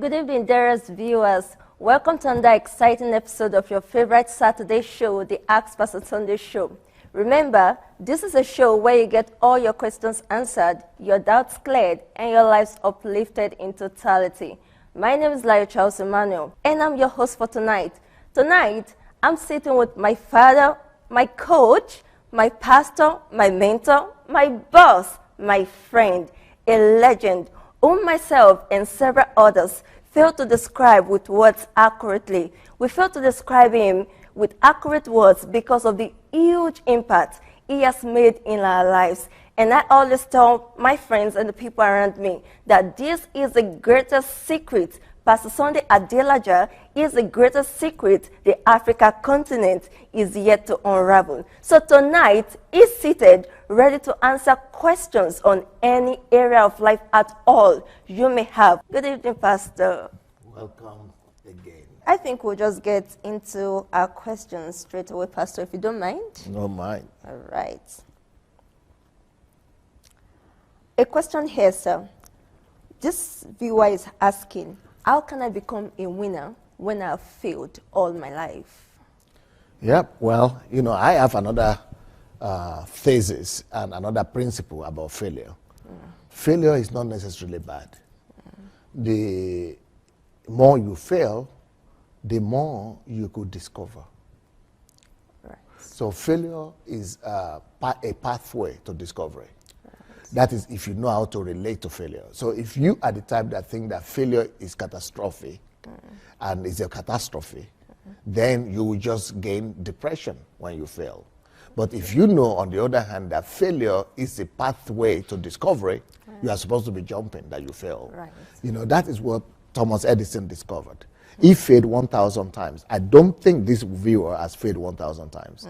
Good evening, dearest viewers. Welcome to another exciting episode of your favorite Saturday show, the Ask Pastor Sunday Show. Remember, this is a show where you get all your questions answered, your doubts cleared, and your lives uplifted in totality. My name is Layo Charles Emmanuel, and I'm your host for tonight. Tonight, I'm sitting with my father, my coach, my pastor, my mentor, my boss, my friend, a legend, whom myself and several others fail to describe with words accurately. We fail to describe him with accurate words because of the huge impact he has made in our lives. And I always tell my friends and the people around me that this is the greatest secret. Pastor Sunday Adelaja is the greatest secret the Africa continent is yet to unravel. So tonight, he's seated, ready to answer questions on any area of life at all you may have. Good evening, Pastor. Welcome again. I think we'll just get into our questions straight away, Pastor, if you don't mind. No mind. All right. A question here, sir. This viewer is asking, how can I become a winner when I've failed all my life? Yep, well, I have another thesis and another principle about failure. Failure is not necessarily bad. The more you fail, the more you could discover. Right. So failure is a pathway to discovery. That is if you know how to relate to failure. So if you are the type that think that failure is catastrophic and is a catastrophe, then you will just gain depression when you fail. But if you know, on the other hand, that failure is a pathway to discovery, you are supposed to be jumping that you fail. Right. That is what Thomas Edison discovered. He failed 1,000 times. I don't think this viewer has failed 1,000 times.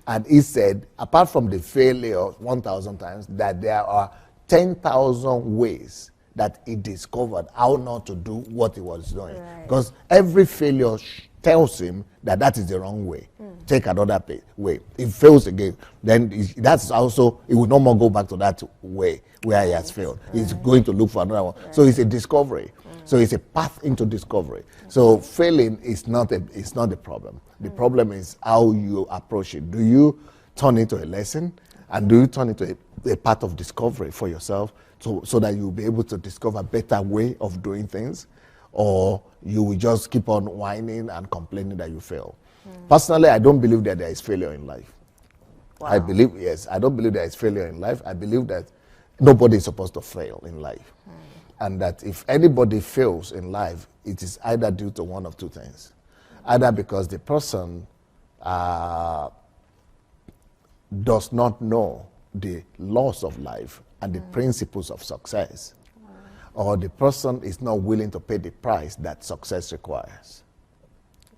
And he said, apart from the failure 1,000 times, that there are 10,000 ways that he discovered how not to do what he was doing. Right. Because every failure tells him that that is the wrong way. Take another way. If he fails again, then that's also, he will no more go back to that way where he has failed. He's going to look for another one. So it's a discovery. So it's a path into discovery. So failing is not the problem. The problem is how you approach it. Do you turn it into a lesson? And do you turn it into a path of discovery for yourself so that you'll be able to discover a better way of doing things? Or you will just keep on whining and complaining that you fail? Personally, I don't believe that there is failure in life. Wow. I don't believe there is failure in life. I believe that nobody is supposed to fail in life. And that if anybody fails in life, it is either due to one of two things. Either because the person does not know the laws of life and the principles of success, or the person is not willing to pay the price that success requires.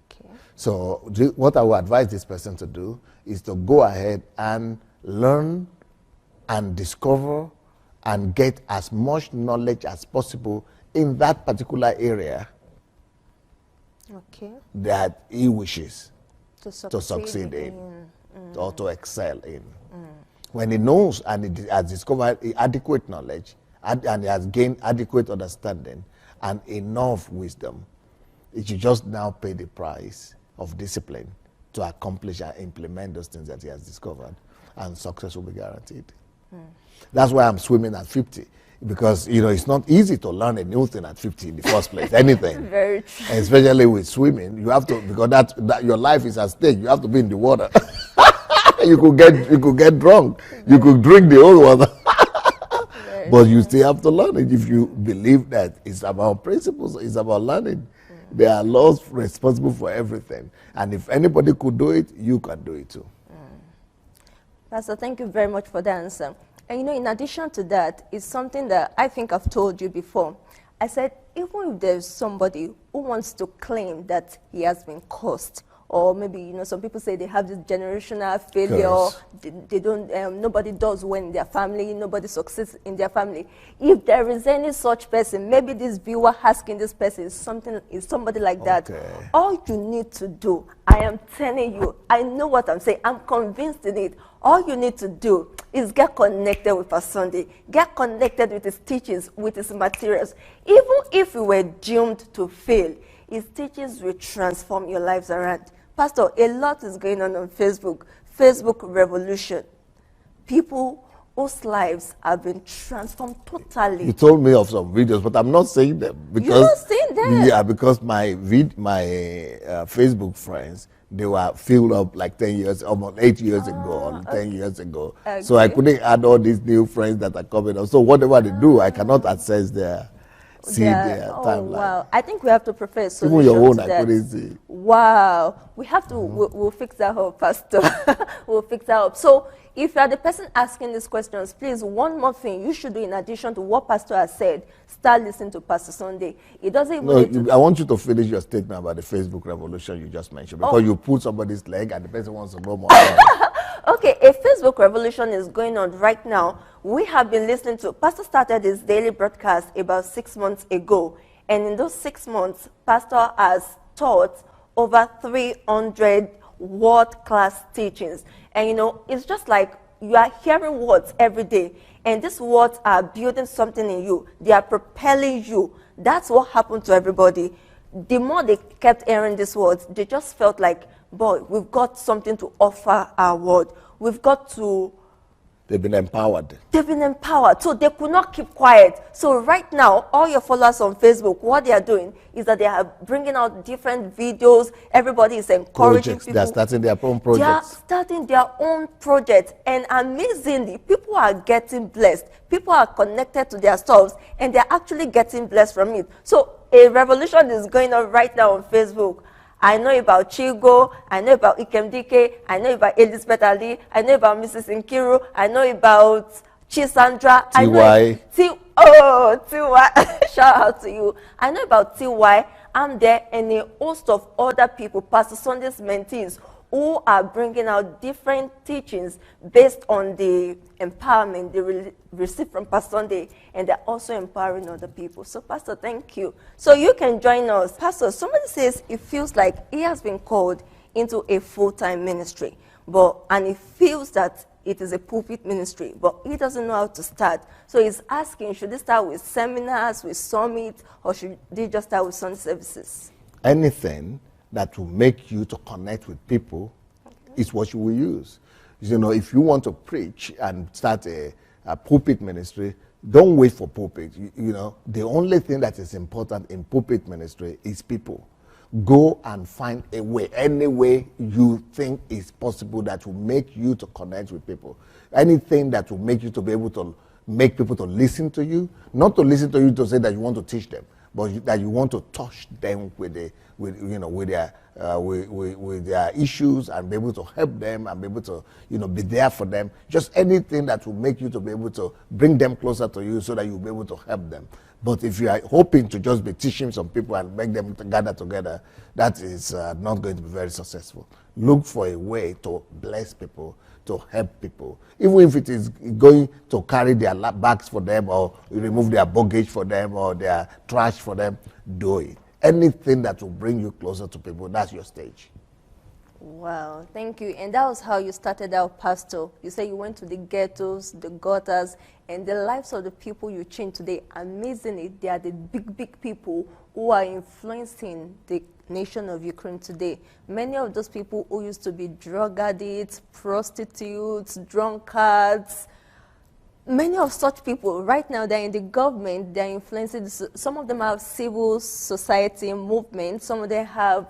Okay. So what I would advise this person to do is to go ahead and learn and discover and get as much knowledge as possible in that particular area that he wishes to succeed in or to excel in. When he knows and he has discovered adequate knowledge and he has gained adequate understanding and enough wisdom, he should just now pay the price of discipline to accomplish and implement those things that he has discovered, and success will be guaranteed. That's why I'm swimming at 50, because it's not easy to learn a new thing at 50 in the first place. Anything, Very true. especially with swimming, you have to, because that your life is at stake. You have to be in the water. you could get drunk. You could drink the old water, but you still have to learn it. If you believe that it's about principles, it's about learning. There are laws responsible for everything, and if anybody could do it, you can do it too. Pastor, thank you very much for the answer. And in addition to that, it's something that I think I've told you before. I said, even if there's somebody who wants to claim that he has been cursed or maybe, you know, some people say they have this generational failure. They don't, nobody does well in their family, nobody succeeds in their family. If there is any such person, maybe this viewer asking this person is somebody like that. All you need to do, I am telling you, I know what I'm saying, I'm convinced in it. All you need to do is get connected with Pastor Sunday, get connected with his teachings, with his materials. Even if you were doomed to fail, his teachings will transform your lives around. Pastor, a lot is going on Facebook. Facebook revolution. People whose lives have been transformed totally. You told me of some videos, but I'm not saying them. Because, you're not saying them? Yeah, because my Facebook friends, they were filled up like 10 years, almost 8 years ago, or 10 years ago. Okay. So I couldn't add all these new friends that are coming up. So whatever they do, I cannot access their timeline. Wow. I think we have to prepare a solution. Even your own, to I that. couldn't see. Wow. We have to, we'll fix that up, Pastor. We'll fix that up. So if you are the person asking these questions, please, one more thing you should do in addition to what Pastor has said, start listening to Pastor Sunday. It doesn't even I want you to finish your statement about the Facebook revolution you just mentioned, because you pull somebody's leg and the person wants to know more. Okay, a Facebook revolution is going on right now. We have been listening to, Pastor started his daily broadcast about 6 months ago. And in those 6 months, Pastor has taught over 300 world-class teachings. And you know, it's just like you are hearing words every day. And these words are building something in you. They are propelling you. That's what happened to everybody. The more they kept hearing these words, they just felt like, boy, we've got something to offer our world. We've got to... They've been empowered. They've been empowered, so they could not keep quiet. So right now, all your followers on Facebook, what they are doing is that they are bringing out different videos. Everybody is encouraging people. They are starting their own projects. They are starting their own projects. And amazingly, people are getting blessed. People are connected to their stuffs, and they're actually getting blessed from it. So a revolution is going on right now on Facebook. I know about Chigo, I know about Ikemdike, I know about Elizabeth Ali, I know about Mrs. Nkiru, I know about Chisandra. T.Y. T.Y. Shout out to you. I know about T.Y. I'm there and a host of other people, Pastor Sunday's mentees, who are bringing out different teachings based on the empowerment they receive from Pastor Sunday, and they're also empowering other people. So, Pastor, thank you. So you can join us. Pastor, somebody says it feels like he has been called into a full-time ministry, and he feels that it is a pulpit ministry, but he doesn't know how to start. So he's asking, should he start with seminars, with summits, or should he just start with Sunday services? Anything that will make you to connect with people is what you will use. You know, if you want to preach and start a pulpit ministry, don't wait for pulpit. You know, the only thing that is important in pulpit ministry is people. Go and find a way, any way you think is possible that will make you to connect with people. Anything that will make you to be able to make people to listen to you, not to listen to you to say that you want to teach them, but that you want to touch them with their issues and be able to help them and be able to, be there for them. Just anything that will make you to be able to bring them closer to you so that you'll be able to help them. But if you are hoping to just be teaching some people and make them to gather together, that is not going to be very successful. Look for a way to bless people, to help people. Even if it is going to carry their bags for them or remove their baggage for them or their trash for them, do it. Anything that will bring you closer to people, that's your stage. Wow, thank you. And that was how you started out, Pastor. You said you went to the ghettos, the gutters, and the lives of the people you changed today. Amazingly, they are the big, big people who are influencing the nation of Ukraine today. Many of those people who used to be drug addicts, prostitutes, drunkards, many of such people, right now, they're in the government, they're influencing. Some of them have civil society movements, some of them have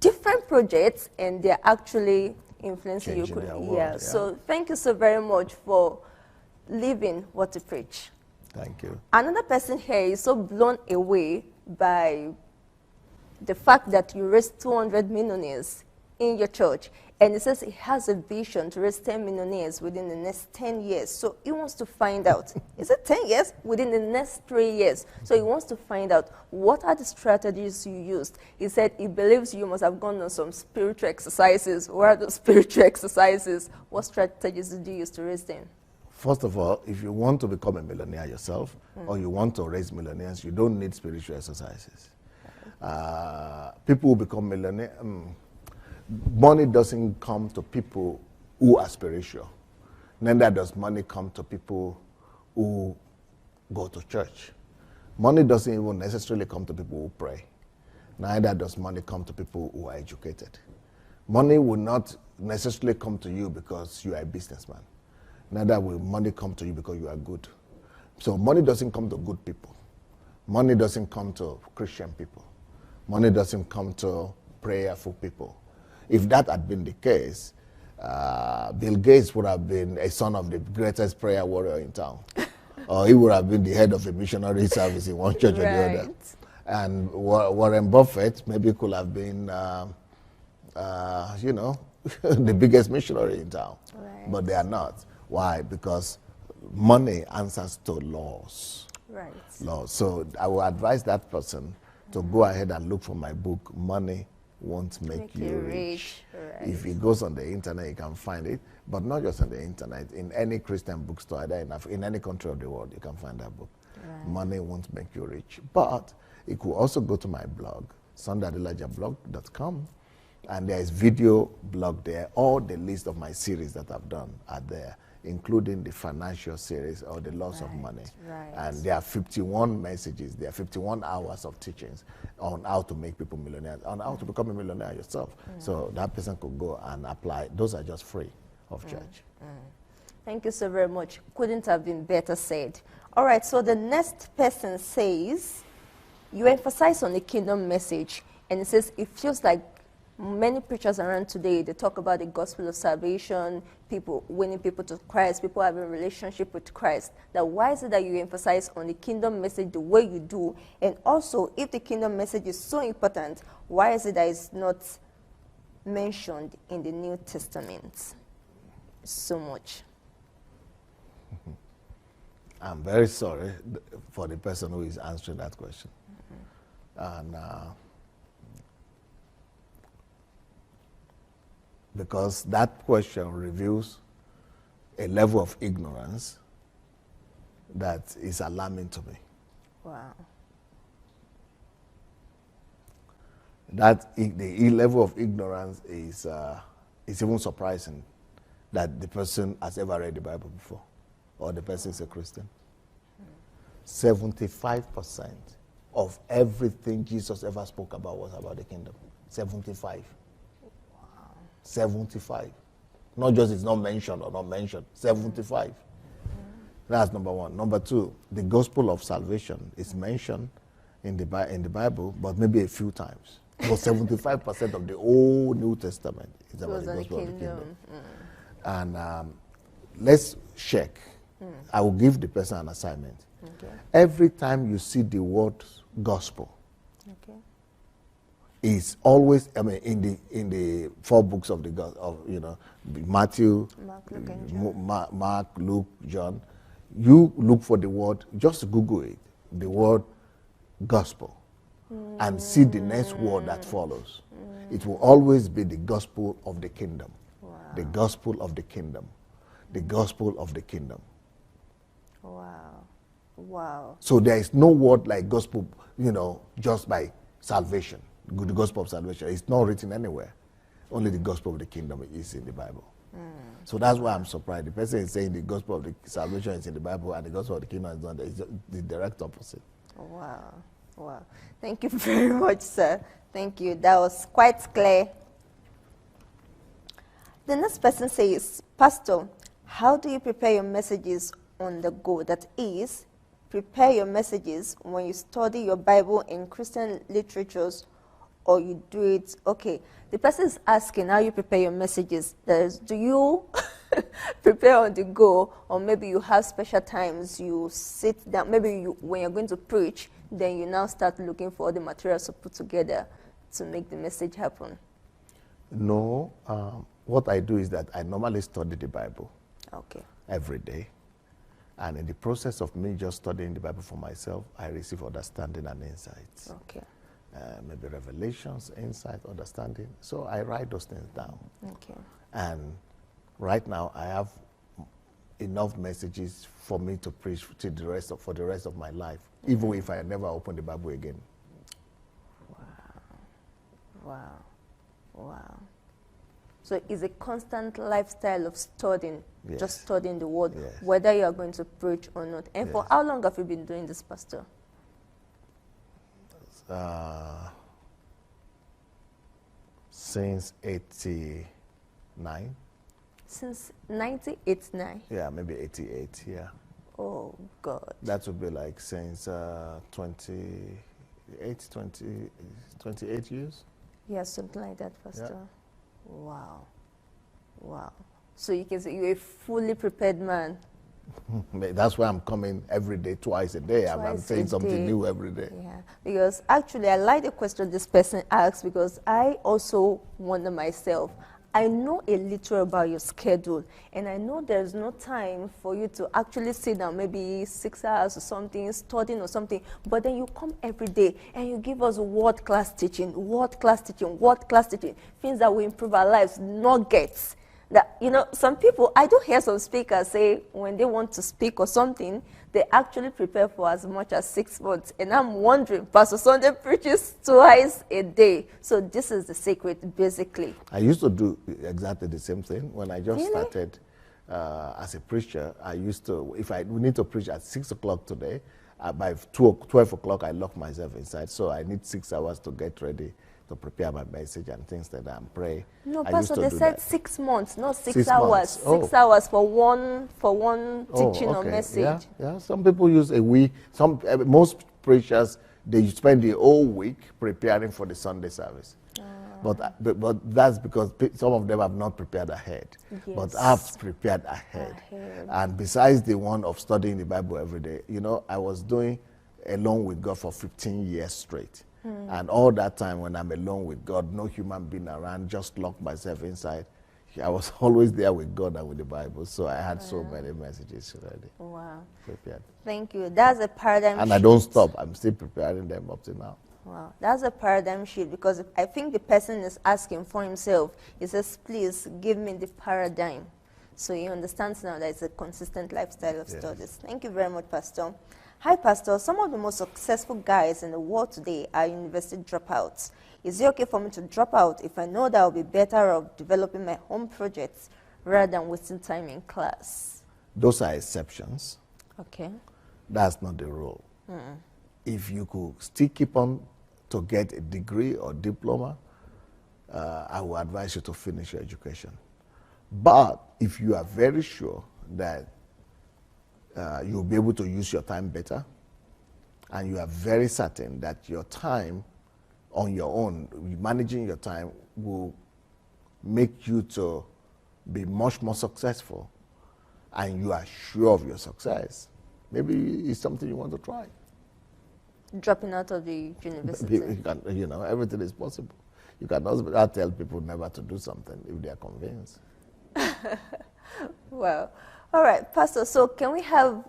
different projects, and they're actually influencing Ukraine. Yeah. So thank you so very much for living what you preach. Thank you. Another person here is so blown away by the fact that you raised 200 millionaires in your church, and he says he has a vision to raise 10 millionaires within the next 10 years. So he wants to find out, is it 10 years? Within the next 3 years. So he wants to find out, what are the strategies you used? He said he believes you must have gone on some spiritual exercises. What are those spiritual exercises? What strategies did you use to raise them? First of all, if you want to become a millionaire yourself, or you want to raise millionaires, you don't need spiritual exercises. People who become millionaires, money doesn't come to people who are spiritual. Neither does money come to people who go to church. Money doesn't even necessarily come to people who pray. Neither does money come to people who are educated. Money will not necessarily come to you because you are a businessman. Neither will money come to you because you are good. So money doesn't come to good people. Money doesn't come to Christian people. Money doesn't come to prayerful people. If that had been the case, Bill Gates would have been a son of the greatest prayer warrior in town. Or he would have been the head of a missionary service in one church or the other. And Warren Buffett maybe could have been, the biggest missionary in town. Right. But they are not. Why? Because money answers to laws. Right. Laws. So I will advise that person to go ahead and look for my book, Money Won't Make You Rich. Right. If he goes on the internet, he can find it. But not just on the internet. In any Christian bookstore, either in any country of the world, you can find that book. Right. Money Won't Make You Rich. But you could also go to my blog, SundayAdelajablog.com, and there is video blog there. All the list of my series that I've done are there, including the financial series or the loss of money. Right. And there are 51 messages, there are 51 hours of teachings on how to make people millionaires, on how to become a millionaire yourself. So that person could go and apply. Those are just free of charge. Thank you so very much. Couldn't have been better said. All right, so the next person says, you emphasize on the kingdom message, and it says it feels like many preachers around today, they talk about the gospel of salvation, people winning people to Christ, people having a relationship with Christ. Now, why is it that you emphasize on the kingdom message the way you do? And also, if the kingdom message is so important, why is it that it's not mentioned in the New Testament so much? I'm very sorry for the person who is answering that question. And because that question reveals a level of ignorance that is alarming to me. Wow. That the level of ignorance is even surprising that the person has ever read the Bible before, or the person is a Christian. 75% of everything Jesus ever spoke about was about the kingdom. 75. 75. Not just it's not mentioned or not mentioned. 75. That's number one. Number two, the gospel of salvation is mentioned in the Bible, but maybe a few times. But 75% of the whole New Testament is about the gospel of the kingdom. And let's check. I will give the person an assignment. Okay. Every time you see the word gospel, okay, is always, I mean, in the 4 books of Matthew, Mark, Luke, John. You look for the word, just Google it, the word gospel, and see the next word that follows. It will always be the gospel of the kingdom. Wow. The gospel of the kingdom. The gospel of the kingdom. Wow. Wow. So there is no word like gospel, just by salvation. The gospel of salvation. It's not written anywhere. Only the gospel of the kingdom is in the Bible. So that's why I'm surprised. The person is saying the gospel of the salvation is in the Bible and the gospel of the kingdom is not there. It's the direct opposite. Wow. Wow. Thank you very much, sir. Thank you. That was quite clear. The next person says, Pastor, how do you prepare your messages on the go? That is, prepare your messages when you study your Bible in Christian literatures, or you do it, okay. The person is asking how you prepare your messages. That is, do you prepare on the go, or maybe you have special times you sit down, maybe when you're going to preach, then you now start looking for all the materials to put together to make the message happen? No. What I do is that I normally study the Bible every day. And in the process of me just studying the Bible for myself, I receive understanding and insights. Maybe revelations, insight, understanding. So I write those things down. And right now I have enough messages for me to preach for the rest of my life, even if I never open the Bible again. Wow. So it's a constant lifestyle of studying, just studying the word, whether you are going to preach or not. And for how long have you been doing this, Pastor? Since 89. Since 1989? Yeah, maybe 88, yeah. Oh, God. That would be like since 28 years. Yeah, something like that, Pastor. Yeah. Wow. So you can say you're a fully prepared man. That's why I'm coming every day, twice a day. I'm saying something new every day. Yeah, because actually I like the question this person asked, because I also wonder myself. I know a little about your schedule, and I know there's no time for you to actually sit down, maybe 6 hours or something, studying or something, but then you come every day and you give us word-class teaching, things that will improve our lives, nuggets. That, you know, some people, I do hear some speakers say when they want to speak or something, they actually prepare for as much as 6 months. And I'm wondering, Pastor Sunday preaches twice a day. So this is the secret, basically. I used to do exactly the same thing. When I just started as a preacher, I used to, if we need to preach at 6 o'clock today, by 12 o'clock, I lock myself inside. So I need 6 hours to get ready to prepare my message and things like that and pray. No, Pastor, they said 6 months, not 6 hours. 6 hours for one teaching or message. Yeah. Some people use a week. Most preachers, they spend the whole week preparing for the Sunday service. But that's because some of them have not prepared ahead. Yes. But I've prepared ahead. And besides the one of studying the Bible every day, you know, I was doing Alone with God for 15 years straight. And all that time when I'm alone with God, no human being around, just lock myself inside. I was always there with God and with the Bible. So I had so many messages already. Wow. Prepared. Thank you. That's a paradigm shift. And I don't stop. I'm still preparing them up to now. Wow. That's a paradigm shift, because I think the person is asking for himself. He says, please give me the paradigm. So he understands now that it's a consistent lifestyle of studies. Thank you very much, Pastor. Hi, Pastor. Some of the most successful guys in the world today are university dropouts. Is it okay for me to drop out if I know that I'll be better off developing my own projects rather than wasting time in class? Those are exceptions. Okay. That's not the rule. If you could still keep on to get a degree or diploma, I would advise you to finish your education. But if you are very sure that you'll be able to use your time better, and you are very certain that your time on your own, managing your time, will make you to be much more successful, and you are sure of your success, maybe it's something you want to try. Dropping out of the university. You know, everything is possible. You cannot tell people never to do something if they are convinced. Well, all right, Pastor, so can we have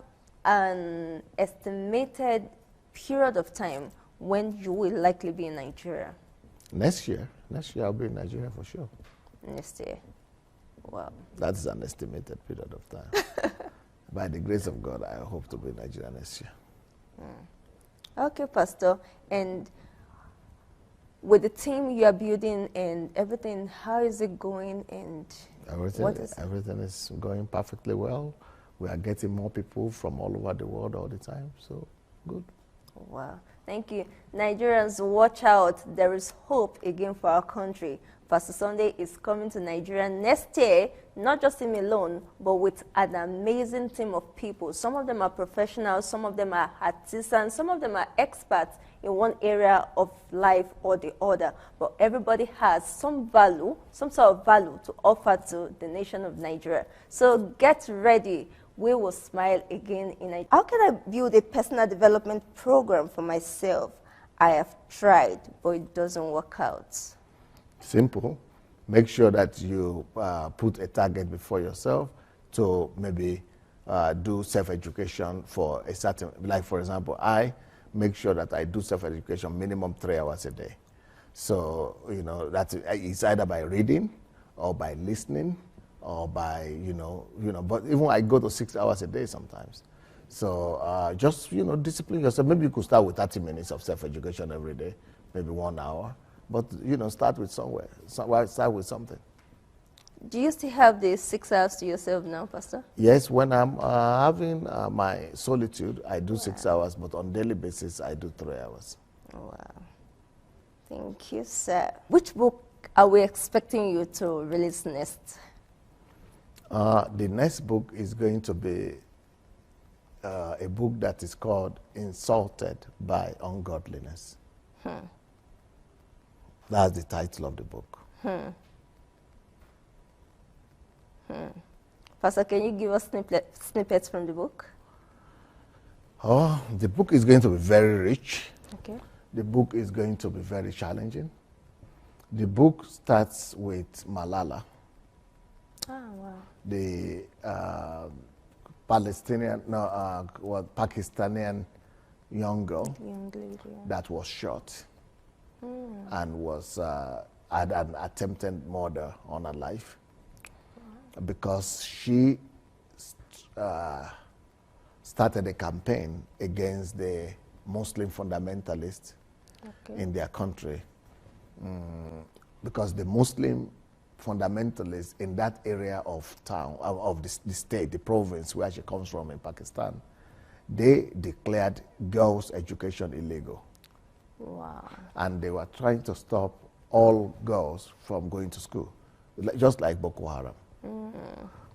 an estimated period of time when you will likely be in Nigeria? Next year I'll be in Nigeria for sure. Next year. Wow. That's an estimated period of time. By the grace of God, I hope to be in Nigeria next year. Okay, Pastor. And with the team you are building and everything, how is it going? And everything is going perfectly well. We are getting more people from all over the world all the time, so good. Wow, thank you. Nigerians, watch out. There is hope again for our country. Pastor Sunday is coming to Nigeria next year, not just him alone, but with an amazing team of people. Some of them are professionals, some of them are artisans, some of them are experts in one area of life or the other. But everybody has some value, some sort of value to offer to the nation of Nigeria. So get ready. We will smile again in Nigeria. How can I build a personal development program for myself? I have tried, but it doesn't work out. Simple. make sure that you put a target before yourself to maybe do self-education for a certain, like for example, I make sure that I do self-education minimum 3 hours a day. So, you know, it's either by reading or by listening or by, but even I go to 6 hours a day sometimes. So just, discipline yourself. Maybe you could start with 30 minutes of self-education every day, maybe 1 hour. But, start with somewhere. Start with something. Do you still have the 6 hours to yourself now, Pastor? Yes, when I'm having my solitude, I do 6 hours, but on daily basis, I do 3 hours. Wow. Thank you, sir. Which book are we expecting you to release next? The next book is going to be a book that is called Insulted by Ungodliness. That's the title of the book. Pastor, can you give us snippets from the book? Oh, the book is going to be very rich. Okay. The book is going to be very challenging. The book starts with Malala, the Pakistani young girl that was shot and was had an attempted murder on her life because she started a campaign against the Muslim fundamentalists in their country, because the Muslim fundamentalists in that area of town, of the state, the province where she comes from in Pakistan, they declared girls' education illegal. Wow. And they were trying to stop all girls from going to school, just like Boko Haram.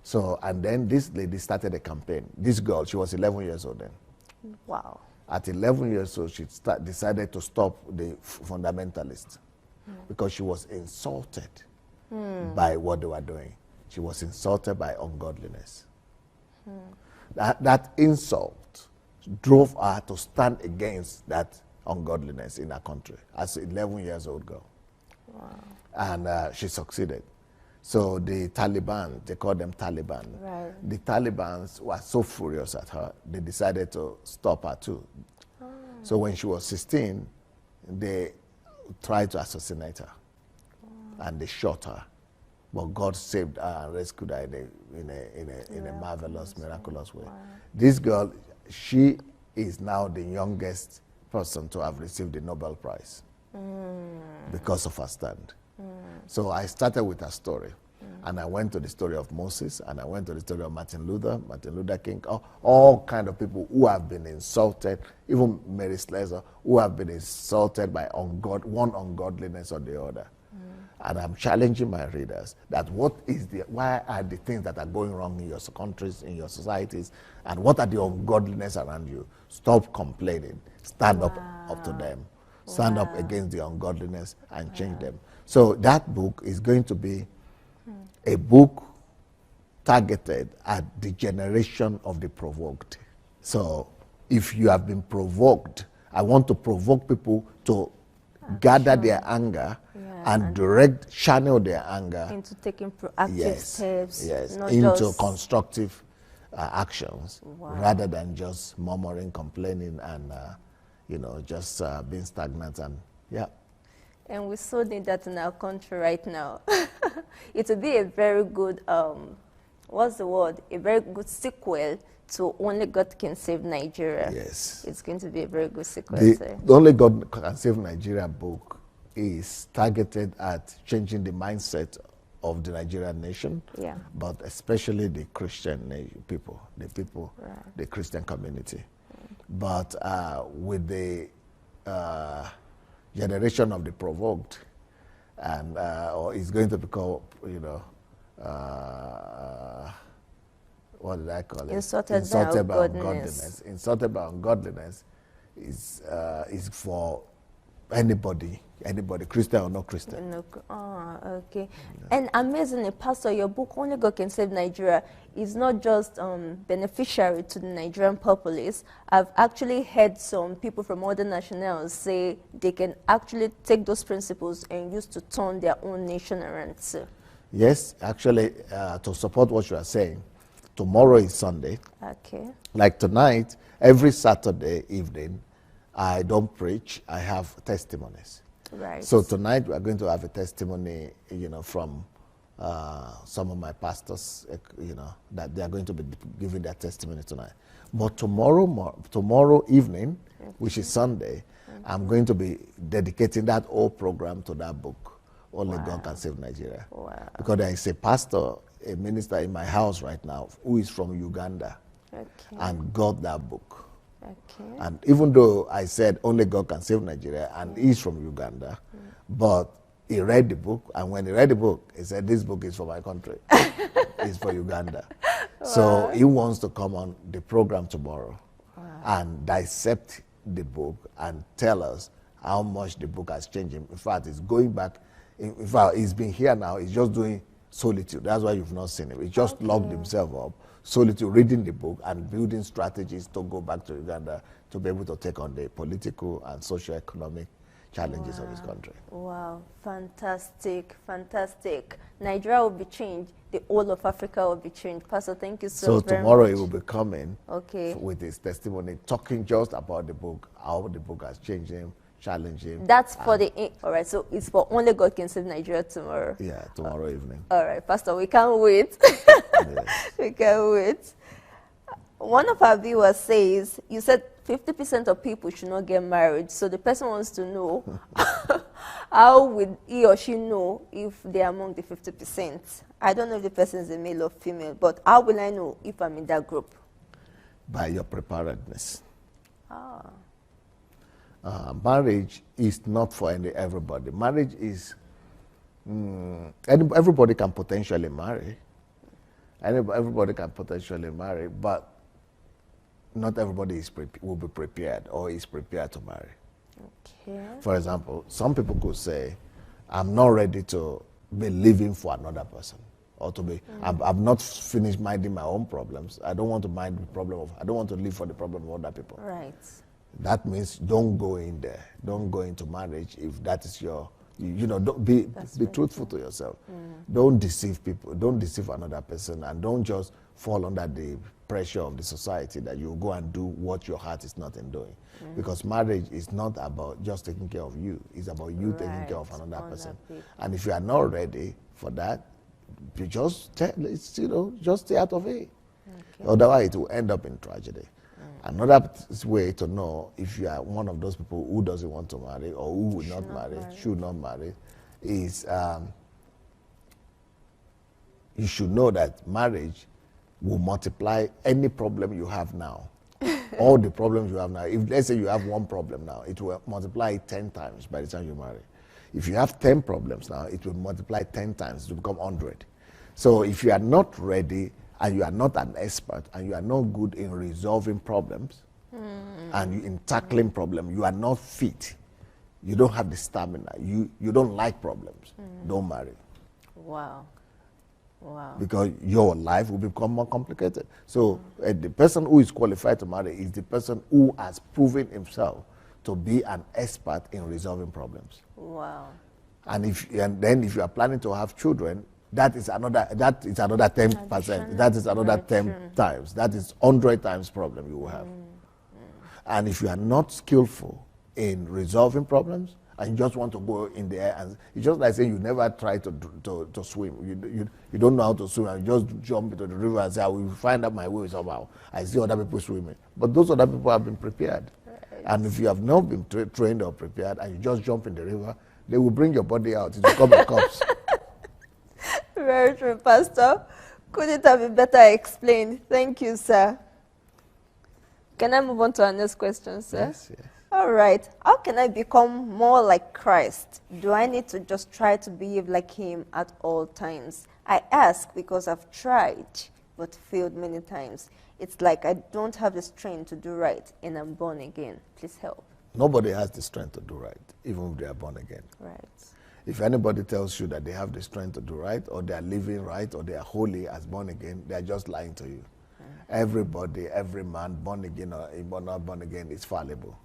So, and then this lady started a campaign. This girl, she was 11 years old then. Wow. At 11 years old, she decided to stop the fundamentalists because she was insulted by what they were doing. She was insulted by ungodliness. That insult drove her to stand against that ungodliness in her country as an 11 years old girl. Wow. And she succeeded. So the Taliban, they call them Taliban. Right. The Talibans were so furious at her, they decided to stop her too. So when she was 16, they tried to assassinate her. And they shot her. But God saved her and rescued her in a marvelous, miraculous way. Wow. This girl, she is now the youngest person to have received the Nobel Prize because of her stand. So I started with her story, and I went to the story of Moses, and I went to the story of Martin Luther King, all kind of people who have been insulted, even Mary Slessor, who have been insulted by one ungodliness or the other. And I'm challenging my readers that why are the things that are going wrong in your countries, in your societies, and what are the ungodliness around you? Stop complaining. Stand up to them. Stand up against the ungodliness and change them. So that book is going to be a book targeted at the generation of the provoked. So if you have been provoked, I want to provoke people to gather their anger and channel their anger into taking proactive steps. Yes, into constructive actions rather than just murmuring, complaining, and just being stagnant and And we so need that in our country right now. It would be a very good, what's the word? A very good sequel to Only God Can Save Nigeria. Yes. It's going to be a very good sequel. The Only God Can Save Nigeria book is targeted at changing the mindset of the Nigerian nation, but especially the Christian people, the Christian community. But with the generation of the provoked, and or it's going to be called, what did I call it? Insulted by ungodliness. Insulted by ungodliness is for Anybody, Christian or not Christian. No, okay. Yeah. And amazingly, Pastor, your book, Only God Can Save Nigeria, is not just beneficiary to the Nigerian populace. I've actually heard some people from other nationals say they can actually take those principles and use to turn their own nation around. So. Yes, actually, to support what you are saying, tomorrow is Sunday. Okay. Like tonight, every Saturday evening, I don't preach, I have testimonies. Right. So tonight we are going to have a testimony, from some of my pastors, that they are going to be giving their testimony tonight. But tomorrow evening, which is Sunday, I'm going to be dedicating that whole program to that book, Only God Can Save Nigeria. Wow. Because there is a pastor, a minister in my house right now who is from Uganda and got that book. Okay. And even though I said Only God Can Save Nigeria, and he's from Uganda, but he read the book, and when he read the book, he said, this book is for my country. It's for Uganda. Wow. So he wants to come on the program tomorrow and dissect the book and tell us how much the book has changed him. In fact, it's going back. In fact, he's been here now. He's just doing solitude. That's why you've not seen him. He just locked himself up. Solitude, reading the book and building strategies to go back to Uganda to be able to take on the political and socio-economic challenges of his country. Wow, fantastic, fantastic. Nigeria will be changed. The whole of Africa will be changed. Pastor, thank you so very much. So tomorrow he will be coming with his testimony, talking just about the book, how the book has changed him, challenged him. That's for all right, so it's for Only God Can Save Nigeria tomorrow. Yeah, tomorrow evening. All right, Pastor, we can't wait. Yes. We can't wait. One of our viewers says, you said 50% of people should not get married. So the person wants to know, how would he or she know if they are among the 50%? I don't know if the person is a male or female, but how will I know if I'm in that group? By your preparedness. Marriage is not for everybody. Marriage is, everybody can potentially marry. Everybody can potentially marry, but not everybody will be prepared or is prepared to marry. Okay. For example, some people could say, I'm not ready to be living for another person. Or to be, I've not finished minding my own problems. I don't want to mind the problem I don't want to live for the problem of other people. Right. That means don't go in there. Don't go into marriage if that is your, don't be truthful to yourself. Don't deceive people. Don't deceive another person, and don't just fall under the pressure of the society that you go and do what your heart is not in doing. Because marriage is not about just taking care of you. It's about you taking care of another person. And if you are not ready for that, you just stay out of it. Otherwise, it will end up in tragedy. Another way to know if you are one of those people who doesn't want to marry or who will not marry, should not marry, is you should know that marriage will multiply any problem you have now. All the problems you have now. If let's say you have one problem now, it will multiply it 10 times by the time you marry. If you have 10 problems now, it will multiply 10 times to become 100. So if you are not ready, and you are not an expert, and you are not good in resolving problems, and in tackling problems, you are not fit. You don't have the stamina. You don't like problems. Don't marry. Wow. Wow. Because your life will become more complicated. So the person who is qualified to marry is the person who has proven himself to be an expert in resolving problems. Wow. And then if you are planning to have children, that is another 10%. That is another 10 times. That is 100 times problem you will have. And if you are not skillful in resolving problems, and you just want to go in the air, and it's just like saying you never try to swim. You don't know how to swim, and you just jump into the river and say, I will find out my way somehow. I see other people swimming. But those other people have been prepared. Right. And if you have not been trained or prepared, and you just jump in the river, they will bring your body out. It will come a corpse. Very true, Pastor. Could it have been better explained? Thank you, sir. Can I move on to our next question, sir? Yes, yes. All right. How can I become more like Christ? Do I need to just try to behave like him at all times? I ask because I've tried, but failed many times. It's like I don't have the strength to do right, and I'm born again. Please help. Nobody has the strength to do right, even if they are born again. Right. If anybody tells you that they have the strength to do right, or they are living right, or they are holy as born again, they are just lying to you. Everybody, every man, born again or not born again, is fallible.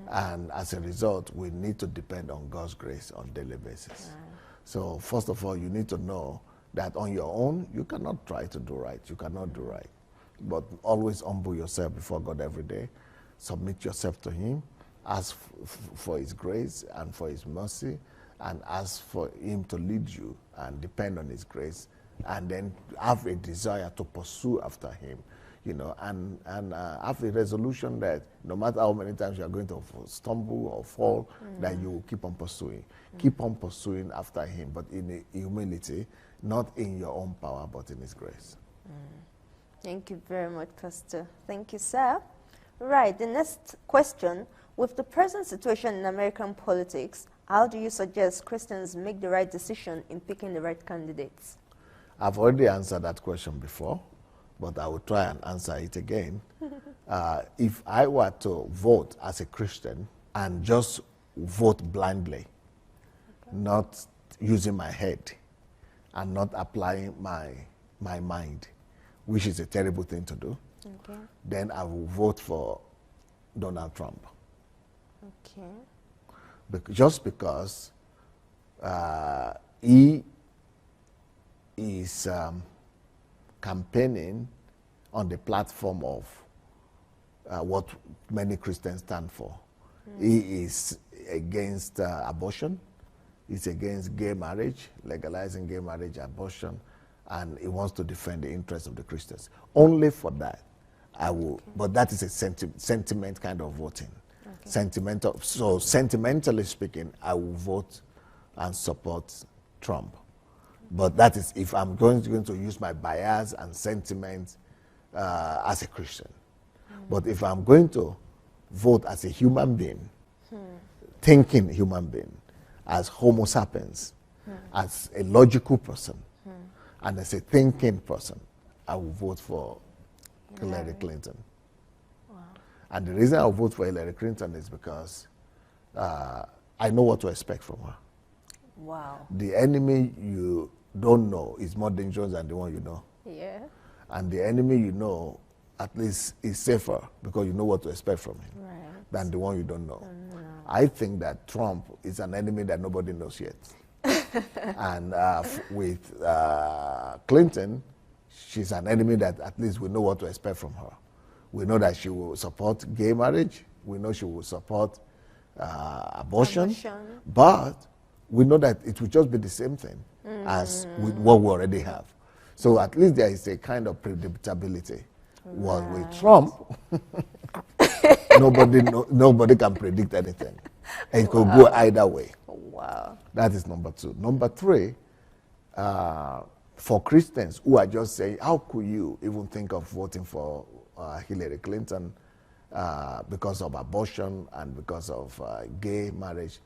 And as a result, we need to depend on God's grace on a daily basis. So first of all, you need to know that on your own, you cannot try to do right. You cannot do right. But always humble yourself before God every day. Submit yourself to Him. Ask for His grace and for His mercy, and ask for Him to lead you and depend on His grace, and then have a desire to pursue after Him, and have a resolution that no matter how many times you are going to stumble or fall, that you will keep on pursuing. Keep on pursuing after Him, but in humility, not in your own power, but in His grace. Thank you very much, Pastor. Thank you, sir. Right, the next question. With the present situation in American politics, how do you suggest Christians make the right decision in picking the right candidates? I've already answered that question before, but I will try and answer it again. If I were to vote as a Christian and just vote blindly, not using my head and not applying my mind, which is a terrible thing to do, then I will vote for Donald Trump. Just because he is campaigning on the platform of what many Christians stand for. He is against abortion. He's against gay marriage, legalizing gay marriage, abortion, and he wants to defend the interests of the Christians. Only for that, I will. But that is a sentiment kind of voting. Sentimental. So sentimentally speaking, I will vote and support Trump. But that is if I'm going to use my bias and sentiment as a Christian. But if I'm going to vote as a human being, thinking human being, as Homo sapiens, as a logical person, and as a thinking person, I will vote for Hillary Clinton. And the reason I'll vote for Hillary Clinton is because I know what to expect from her. Wow. The enemy you don't know is more dangerous than the one you know. Yeah. And the enemy you know, at least, is safer because you know what to expect from him than the one you don't know. I think that Trump is an enemy that nobody knows yet. And with Clinton, she's an enemy that at least we know what to expect from her. We know that she will support gay marriage. We know she will support abortion. But we know that it will just be the same thing as with what we already have. So at least there is a kind of predictability. Well, with Trump, nobody can predict anything. It could go either way. Wow. That is number two. Number three, for Christians who are just saying, how could you even think of voting for Hillary Clinton because of abortion and because of gay marriage?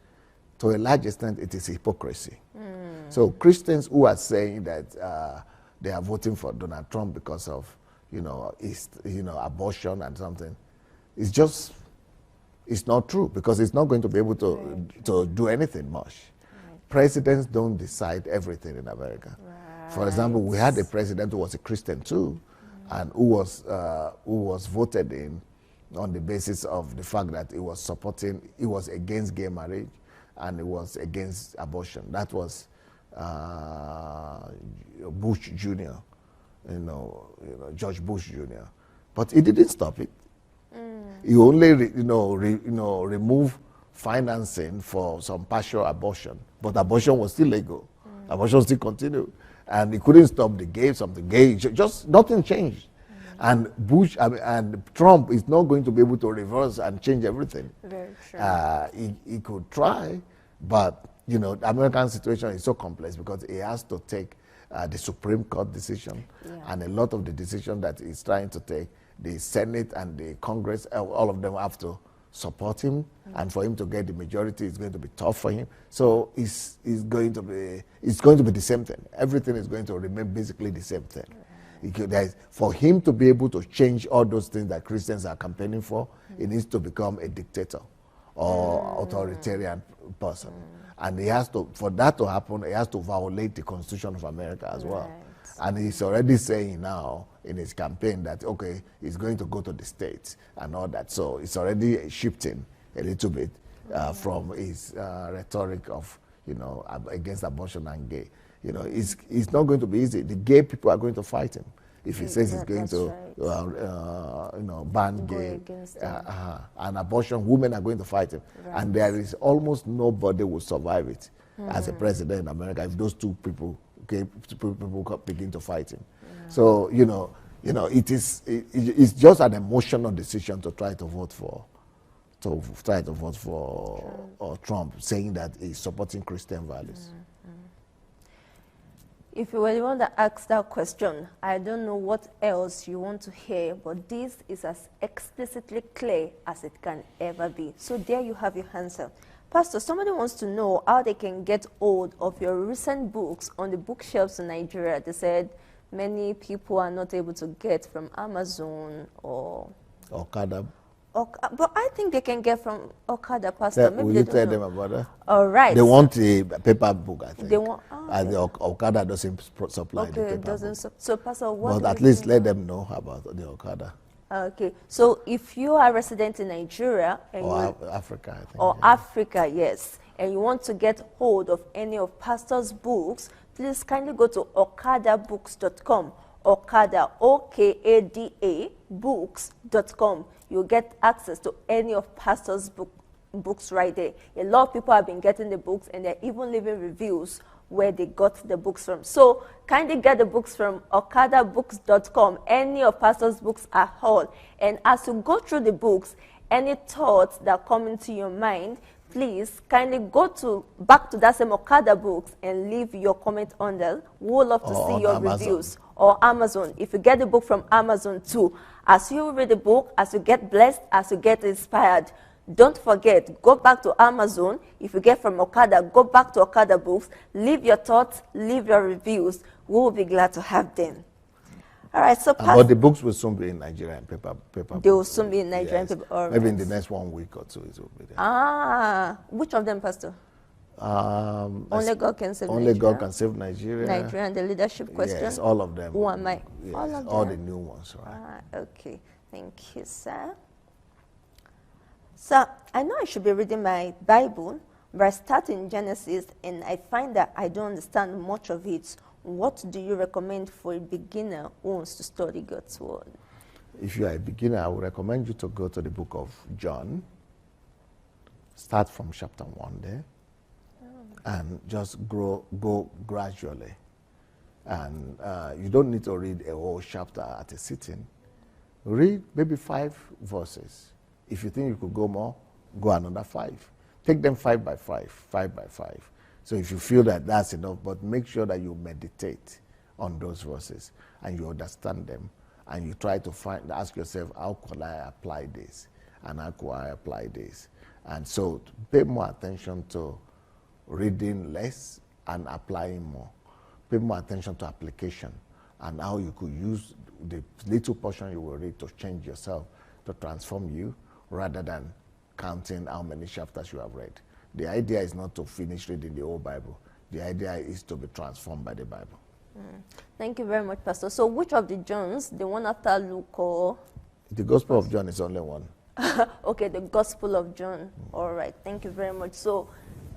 To a large extent, it is hypocrisy. So Christians who are saying that they are voting for Donald Trump because of abortion and something, it's not true, because it's not going to be able to do anything much. Presidents don't decide everything in America. For example, we had a president who was a Christian too, and who was voted in on the basis of the fact that he was against gay marriage and he was against abortion. That was Bush Jr., George Bush Jr. But he didn't stop it. He only removed financing for some partial abortion, but abortion was still legal. Abortion still continued, and he couldn't stop the gay, just nothing changed. And and Trump is not going to be able to reverse and change everything. Very true. He could try, but the American situation is so complex because he has to take the Supreme Court decision, and a lot of the decision that he's trying to take, the Senate and the Congress, all of them have to support him, and for him to get the majority is going to be tough for him. So it's going to be the same thing. Everything is going to remain basically the same thing. For him to be able to change all those things that Christians are campaigning for, he needs to become a dictator or authoritarian person. And he has to, for that to happen, he has to violate the Constitution of America as well. And he's already saying now in his campaign that, okay, he's going to go to the states and all that. So it's already shifting a little bit from his rhetoric of, you know, against abortion and gay. You know, it's not going to be easy. The gay people are going to fight him if he says he's going to, you know, ban gay. And abortion, women are going to fight him. And there is almost nobody will survive it as a president in America if those two people, gay people begin to fight him. So, you know, it's just an emotional decision to try to vote for. Trump, saying that he's supporting Christian values. If you were the one that asked that question, I don't know what else you want to hear, but this is as explicitly clear as it can ever be. So there you have your answer. Pastor, somebody wants to know how they can get hold of your recent books on the bookshelves in Nigeria. They said many people are not able to get from Amazon or Okada. But I think they can get from Okada, Pastor. Maybe will you tell them about that? All right. They want a paper book, I think. They want, and the Okada doesn't supply the paper book. So, Pastor, what? But at least let them know about the Okada. Okay. So, if you are a resident in Nigeria and or Africa, I think. Or Africa, yes, and you want to get hold of any of Pastor's books, please kindly go to okadabooks.com. Okada, O-K-A-D-A, books.com. You'll get access to any of Pastor's books right there. A lot of people have been getting the books, and they're even leaving reviews where they got the books from. So kindly get the books from okadabooks.com. Any of Pastor's books are all. And as you go through the books, any thoughts that come into your mind, please kindly go back to that same Okada books and leave your comment on there. We would love to see your reviews. Or Amazon. If you get the book from Amazon too, as you read the book, as you get blessed, as you get inspired, don't forget, go back to Amazon. If you get from Okada, go back to Okada books, leave your thoughts, leave your reviews. We will be glad to have them. All right, so but the books will soon be in Nigeria in paper. They will soon be in Nigeria in paper. All maybe right. in the next 1 week or two it will be there. Which of them, Pastor? Only God can save Nigeria. Only God can save Nigeria. Nigeria and the leadership question. Yes, all of them. Who am I? Yes, all of them. All the new ones, right? Okay. Thank you, sir. So I know I should be reading my Bible, but I start in Genesis and I find that I don't understand much of it. What do you recommend for a beginner who wants to study God's word? If you are a beginner, I would recommend you to go to the book of John. Start from chapter 1 there. And just go gradually. And you don't need to read a whole chapter at a sitting. Read maybe 5 verses. If you think you could go more, go another 5. Take them 5 by 5, 5 by 5. So if you feel that that's enough, but make sure that you meditate on those verses and you understand them. And you try to ask yourself, how could I apply this? And how could I apply this? And so pay more attention to reading less and applying more. Pay more attention to application and how you could use the little portion you will read to change yourself, to transform you, rather than counting how many chapters you have read. The idea is not to finish reading the whole Bible. The idea is to be transformed by the Bible. Thank you very much, Pastor. So which of the Johns, the one after Luke or? The Gospel of John is only one. Okay, the Gospel of John. All right, thank you very much. So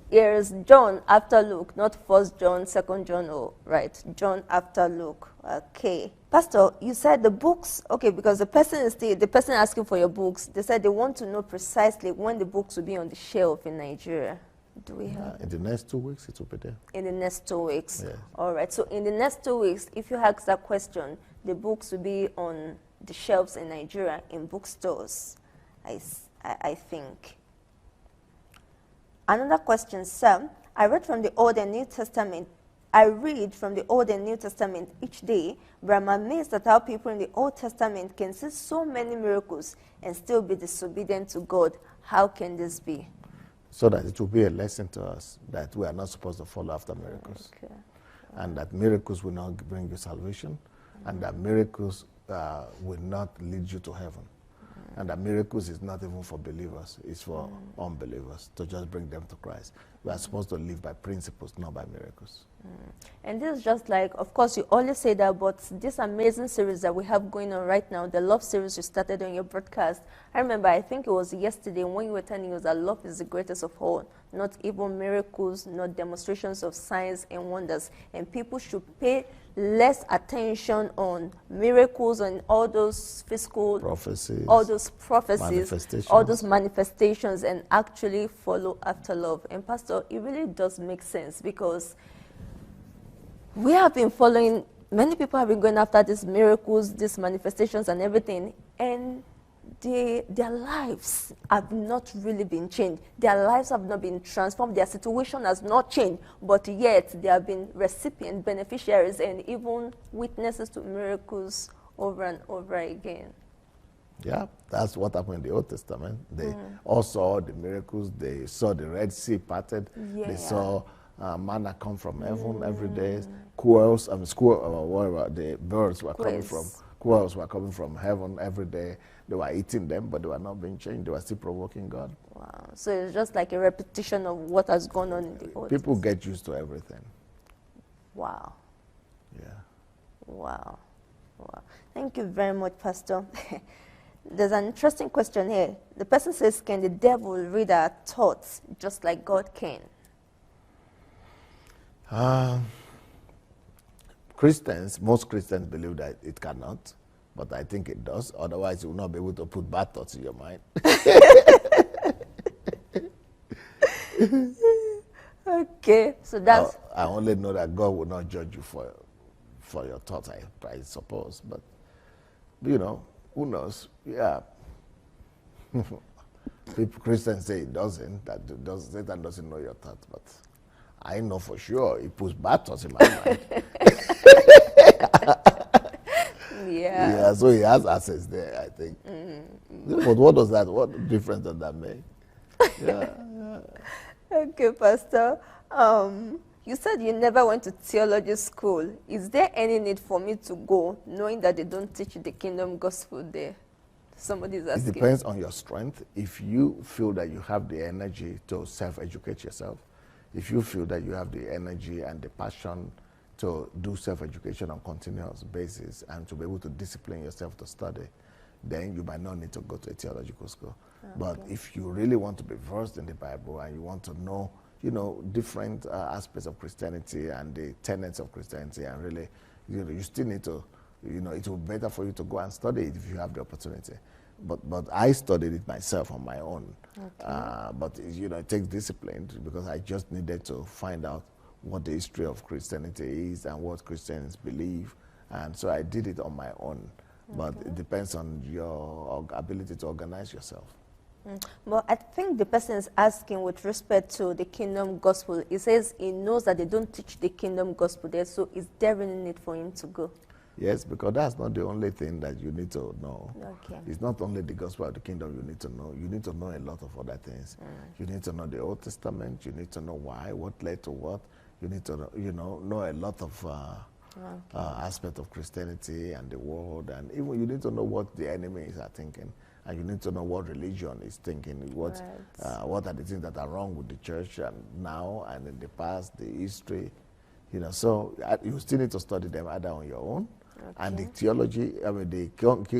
here's John after Luke, not First John, Second John, right? John after Luke. Okay. Pastor, you said the books, okay, because the person asking for your books, they said they want to know precisely when the books will be on the shelf in Nigeria. Do we have? In the next 2 weeks, it will be there. In the next 2 weeks? Yes. All right. So in the next 2 weeks, if you ask that question, the books will be on the shelves in Nigeria in bookstores, I think. Another question, sir. I read from the Old and New Testament. I read from the Old and New Testament each day, but I'm amazed at how people in the Old Testament can see so many miracles and still be disobedient to God. How can this be? So that it will be a lesson to us that we are not supposed to follow after miracles. Okay. And that miracles will not bring you salvation, and that miracles will not lead you to heaven. And that miracles is not even for believers, it's for unbelievers, to just bring them to Christ. We are supposed to live by principles, not by miracles. And this is just like, of course, you always say that, but this amazing series that we have going on right now, the love series you started on your broadcast, I remember, I think it was yesterday when you were telling us that love is the greatest of all, not even miracles, not demonstrations of signs and wonders. And people should pay less attention on miracles and all those physical Prophecies, all those prophecies, manifestations. all those manifestations, and actually follow after love. And Pastor, it really does make sense, because we have been following, many people have been going after these miracles, these manifestations and everything, and their lives have not really been changed. Their lives have not been transformed. Their situation has not changed, but yet they have been recipient, beneficiaries, and even witnesses to miracles over and over again. Yeah, that's what happened in the Old Testament. They all saw the miracles. They saw the Red Sea parted. Yeah. They saw manna come from heaven every day. Quails, wherever the birds were coming from. Quails were coming from heaven every day. They were eating them, but they were not being changed. They were still provoking God. Wow. So it's just like a repetition of what has gone on in the Old People Testament. get used to everything. Wow. Yeah. Wow. Wow. Thank you very much, Pastor. There's an interesting question here. The person says, can the devil read our thoughts just like God can? Most Christians believe that it cannot, but I think it does. Otherwise, you will not be able to put bad thoughts in your mind. Okay, so that's... I only know that God will not judge you for your thoughts, I suppose. But, you know, who knows? Yeah. Christians say it doesn't, Satan doesn't know your thoughts, but I know for sure he puts bad thoughts in my mind. Yeah. Yeah, so he has access there, I think. But what difference does that make? Yeah. Okay, Pastor. You said you never went to theology school. Is there any need for me to go, knowing that they don't teach the kingdom gospel there? Somebody's asking. It depends on your strength. If you feel that you have the energy to self-educate yourself, if you feel that you have the energy and the passion to do self-education on a continuous basis and to be able to discipline yourself to study, then you might not need to go to a theological school. Okay. But if you really want to be versed in the Bible and you want to know, different aspects of Christianity and the tenets of Christianity, and really, you still need to, it will be better for you to go and study it if you have the opportunity. But I studied it myself on my own. Okay. But it takes discipline, because I just needed to find out what the history of Christianity is and what Christians believe, and so I did it on my own. Okay. But it depends on your ability to organize yourself. Well, I think the person is asking with respect to the kingdom gospel. He says he knows that they don't teach the kingdom gospel there, so is there any need for him to go? Yes, because that's not the only thing that you need to know. Okay. It's not only the gospel of the kingdom you need to know. You need to know a lot of other things. You need to know the Old Testament. You need to know why, what led to what. You need to know a lot of aspects of Christianity and the world, and even you need to know what the enemies are thinking, and you need to know what religion is thinking, what are the things that are wrong with the church and now and in the past, the history, So you still need to study them either on your own, and the theology, the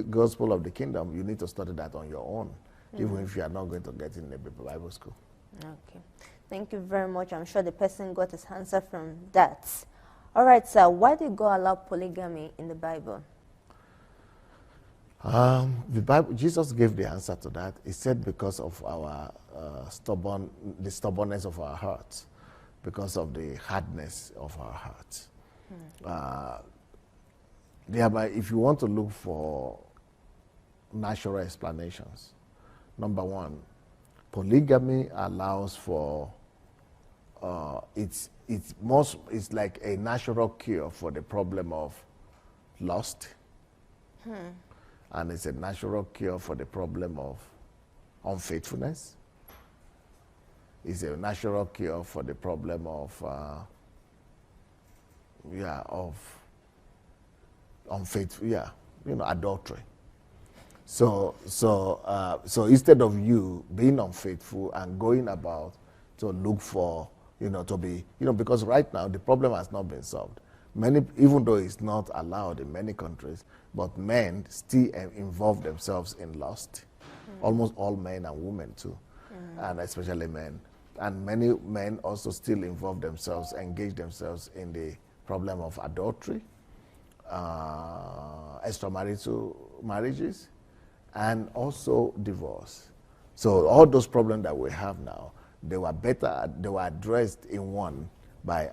gospel of the kingdom, you need to study that on your own, even if you are not going to get in a Bible school. Okay. Thank you very much. I'm sure the person got his answer from that. All right, sir. Why did God allow polygamy in the Bible? The Bible, Jesus gave the answer to that. He said because of our the stubbornness of our hearts, because of the hardness of our hearts. If you want to look for natural explanations, number one, polygamy allows for it's like a natural cure for the problem of lust, and it's a natural cure for the problem of unfaithfulness. It's a natural cure for the problem of adultery. So instead of you being unfaithful and going about to look for, to be, because right now the problem has not been solved. Many, even though it's not allowed in many countries, but men still involve themselves in lust. Almost all men and women too, and especially men. And many men also still involve themselves, engage themselves in the problem of adultery, extramarital marriages, and also divorce. So all those problems that we have now, they were addressed in one by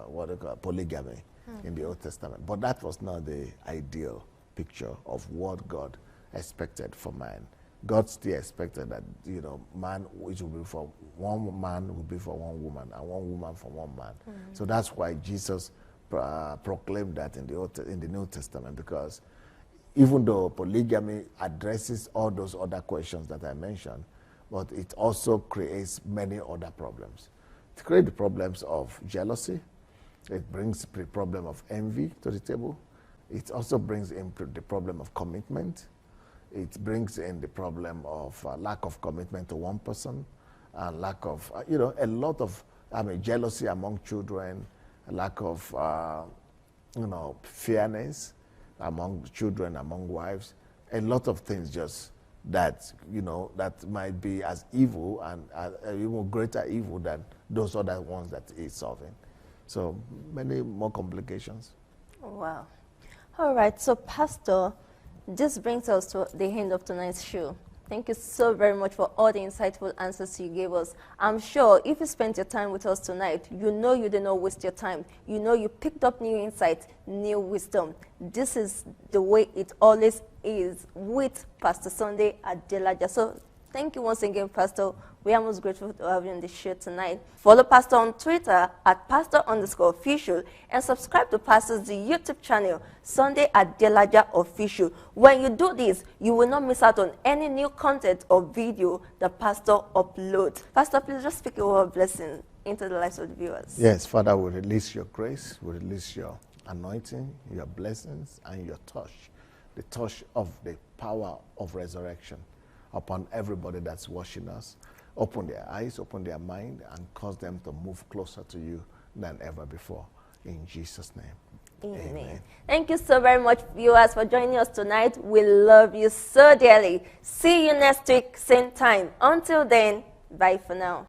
what they call polygamy in the Old Testament. But that was not the ideal picture of what God expected for man. God still expected that, man, which will be for one man, will be for one woman, and one woman for one man. So that's why Jesus proclaimed that in the New Testament, because even though polygamy addresses all those other questions that I mentioned, but it also creates many other problems. It creates the problems of jealousy. It brings the problem of envy to the table. It also brings in the problem of commitment. It brings in the problem of lack of commitment to one person, and lack of, a lot of, jealousy among children, a lack of, fairness among children, among wives, a lot of things just that, that might be as evil and even greater evil than those other ones that he's solving. So many more complications. Wow. All right, so Pastor, this brings us to the end of tonight's show. Thank you so very much for all the insightful answers you gave us. I'm sure if you spent your time with us tonight, you did not waste your time. You picked up new insights, new wisdom. This is the way it always is with Pastor Sunday Adelaja. So thank you once again, Pastor. We are most grateful to have you on the show tonight. Follow Pastor on Twitter at pastor_official and subscribe to Pastor's YouTube channel, Sunday Adelaja Official. When you do this, you will not miss out on any new content or video that Pastor uploads. Pastor, please just speak a word of blessing into the lives of the viewers. Yes, Father, we release your grace, we release your anointing, your blessings, and your touch, the touch of the power of resurrection upon everybody that's watching us. Open their eyes, open their mind, and cause them to move closer to you than ever before. In Jesus' name. Amen. Thank you so very much, viewers, for joining us tonight. We love you so dearly. See you next week, same time. Until then, bye for now.